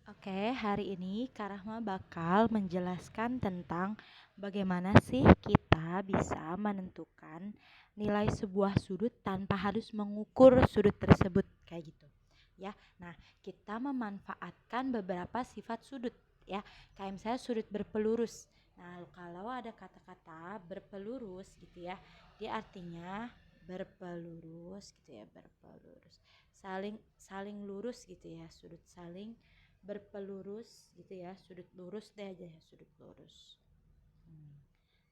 Oke, hari ini Kak Rahma bakal menjelaskan tentang bagaimana sih kita bisa menentukan nilai sebuah sudut tanpa harus mengukur sudut tersebut kayak gitu. Ya. Nah, kita memanfaatkan beberapa sifat sudut ya. Kayak misalnya sudut berpelurus. Nah, kalau ada kata-kata berpelurus gitu ya, dia artinya berpelurus gitu ya, berpelurus. Saling lurus gitu ya, sudut saling berpelurus gitu ya, sudut lurus deh aja ya, sudut lurus.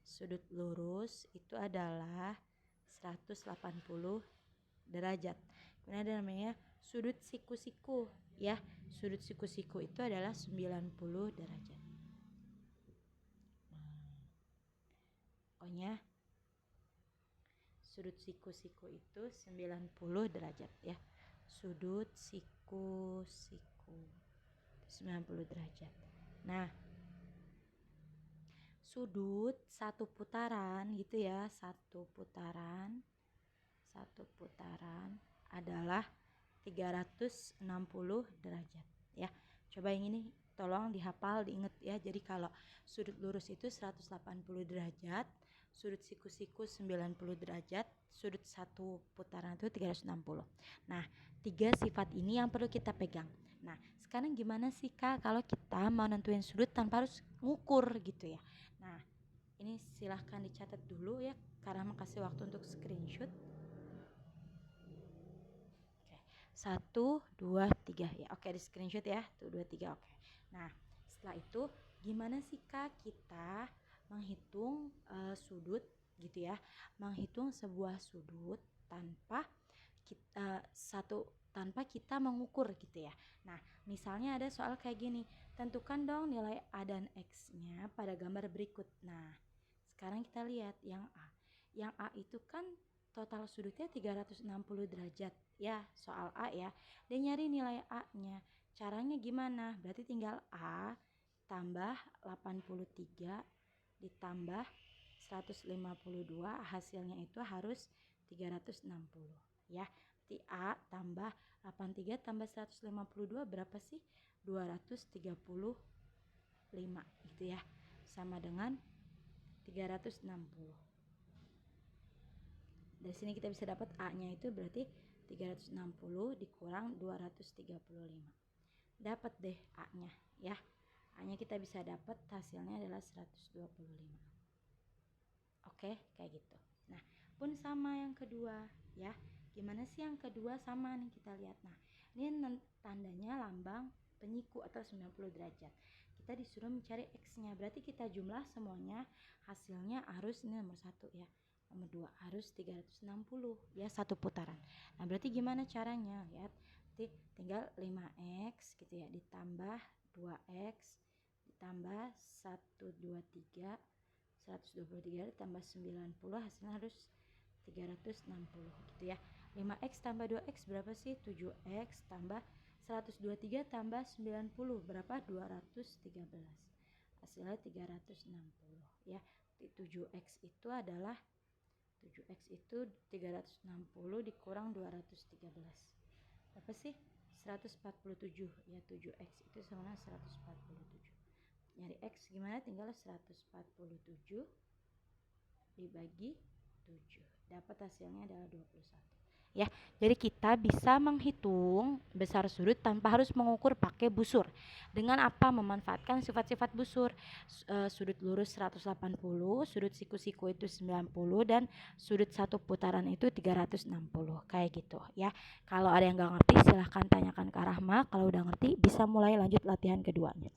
Sudut lurus itu adalah 180 derajat. Kemudian ada namanya sudut siku-siku ya. Sudut siku-siku itu adalah 90 derajat. Pokoknya sudut siku-siku itu 90 derajat ya. Sudut siku-siku 90 derajat. Nah, sudut satu putaran gitu ya, satu putaran adalah 360 derajat ya. Coba yang ini tolong dihafal, diingat ya. Jadi kalau sudut lurus itu 180 derajat, sudut siku-siku 90 derajat, sudut satu putaran itu 360. Nah, tiga sifat ini yang perlu kita pegang. Nah, sekarang gimana sih Kak kalau kita mau nentuin sudut tanpa harus ngukur gitu ya. Nah, ini silahkan dicatat dulu ya, karena makasih waktu untuk screenshot. Oke, 1, 2, 3 ya. Oke, di screenshot ya. 1, 2, 3. Oke. Nah, setelah itu gimana sih Kak kita menghitung sudut gitu ya. Menghitung sebuah sudut tanpa kita mengukur gitu ya. Nah, misalnya ada soal kayak gini, tentukan dong nilai A dan X-nya pada gambar berikut. Nah, sekarang kita lihat yang A. Yang A itu kan total sudutnya 360 derajat ya, soal A ya. Dia nyari nilai A-nya. Caranya gimana? Berarti tinggal A tambah 83 ditambah 152, hasilnya itu harus 360 ya. Berarti A tambah 83 tambah 152 berapa sih? 235 gitu ya. Sama dengan 360. Dari sini kita bisa dapat A-nya itu berarti 360 dikurang 235. Dapat deh A-nya ya. A-nya kita bisa dapat hasilnya adalah 125. Oke, kayak gitu. Nah, pun sama yang kedua ya. Gimana sih yang kedua? Sama nih kita lihat. Nah, ini tandanya lambang penyiku atau 90 derajat. Kita disuruh mencari X-nya. Berarti kita jumlah semuanya, hasilnya harus ini nomor 1 ya. Nomor 2 harus 360 ya, satu putaran. Nah, berarti gimana caranya? Lihat. Berarti tinggal 5X gitu ya, ditambah 2X ditambah 123 123 ditambah 90, hasilnya harus 360 gitu ya. 5X tambah 2X berapa sih? 7X tambah 123 tambah 90 berapa? 213. Hasilnya 360 ya. 7X itu adalah 7X itu 360 dikurang 213. Berapa sih? 147 ya. 7X itu sama 147. Nyari X gimana? Tinggal 147 dibagi 7. Dapat hasilnya adalah 21. Ya, jadi kita bisa menghitung besar sudut tanpa harus mengukur pakai busur. Dengan apa? Memanfaatkan sifat-sifat busur. Sudut lurus 180, sudut siku-siku itu 90, dan sudut satu putaran itu 360. Kayak gitu ya. Kalau ada yang gak ngerti silahkan tanyakan ke Rahma. Kalau udah ngerti bisa mulai lanjut latihan keduanya.